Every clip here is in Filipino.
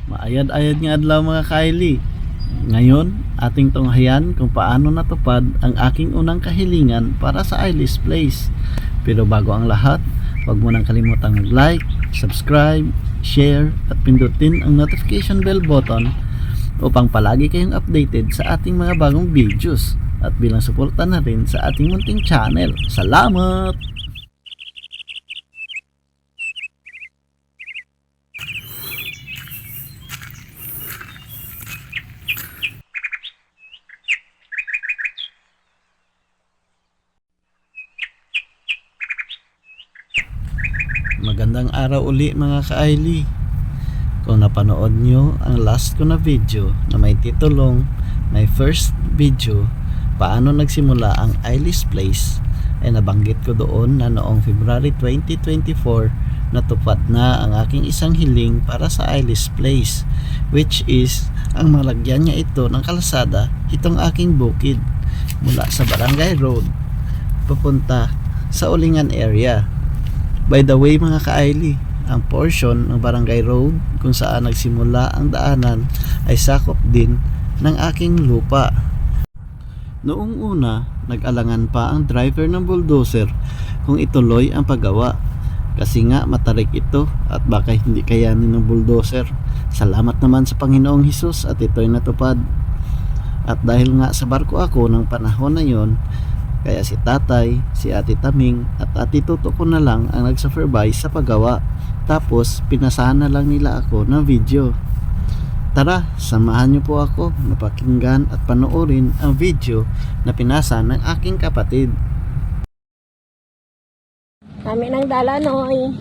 Maayad-ayad nga adlaw mga Kylie. Ngayon, ating tunghayan kung paano natupad ang aking unang kahilingan para sa Ilis Place. Pero bago ang lahat, huwag mo nang kalimutang mag-like, subscribe, share at pindutin ang notification bell button upang palagi kayong updated sa ating mga bagong videos at bilang suporta na rin sa ating munting channel. Salamat! Magandang araw uli mga ka-Aili. Kung napanood nyo ang last ko na video na may titulong my first video, paano nagsimula ang Ilis Place, ay nabanggit ko doon na noong February 2024 natupad na ang aking isang hiling para sa Ilis Place, which is ang malagyan niya ito ng kalsada, itong aking bukid mula sa Barangay Road papunta sa Ulingan area. By the way mga ka-Aili, ang portion ng Barangay Road kung saan nagsimula ang daanan ay sakop din ng aking lupa. Noong una, nag-alangan pa ang driver ng bulldozer kung ituloy ang paggawa kasi nga matarik ito at baka hindi kayanin ng bulldozer. Salamat naman sa Panginoong Hesus at ito'y natupad. At dahil nga sa barko ako ng panahon na yon, kaya si tatay, si ate Taming at ate Tuto ko na lang ang nag-supervise sa paggawa. Tapos pinasahan na lang nila ako ng video. Tara, samahan niyo po ako na pakinggan at panoorin ang video na pinasa ng aking kapatid. Kami ng Dalanoy.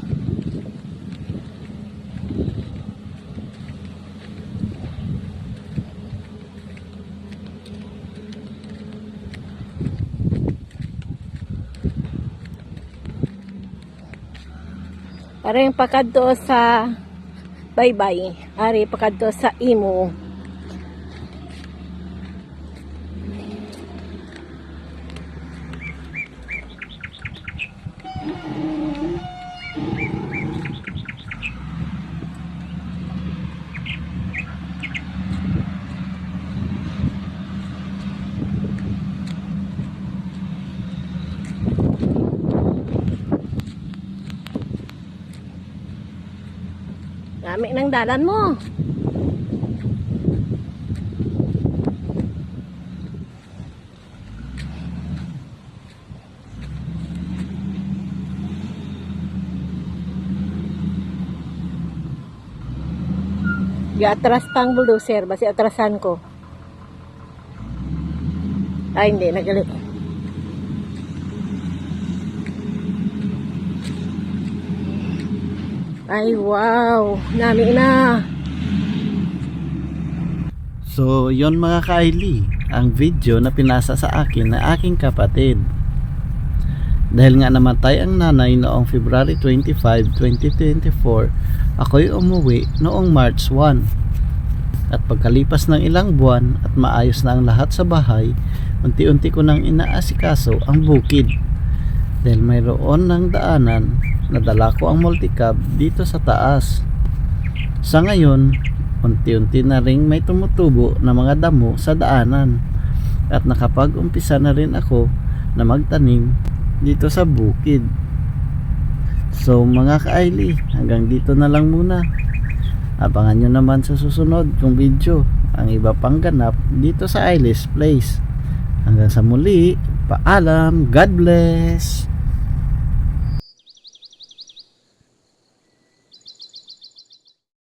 Aring pakadto sa Baybay, ari pakadto sa Imo. Dami ng dalan mo. Atras pang bulldozer, basi atrasan ko. Ay hindi, nagali. Ay wow, nami na. So yon mga ka-Aili, ang video na pinasa sa akin na aking kapatid. Dahil nga namatay ang nanay noong February 25, 2024, ako'y umuwi noong March 1. At pagkalipas ng ilang buwan at maayos na ang lahat sa bahay, unti-unti ko nang inaasikaso ang bukid. Dahil mayroon ng daanan, nadala ko ang multicab dito sa taas. Sa ngayon, unti-unti na ring may tumutubo na mga damo sa daanan at nakapag-umpisa na rin ako na magtanim dito sa bukid. So mga ka-Aili, hanggang dito na lang muna. Abangan nyo naman sa susunod kong video ang iba pang ganap dito sa Ilis Place. Hanggang sa muli, paalam, God bless!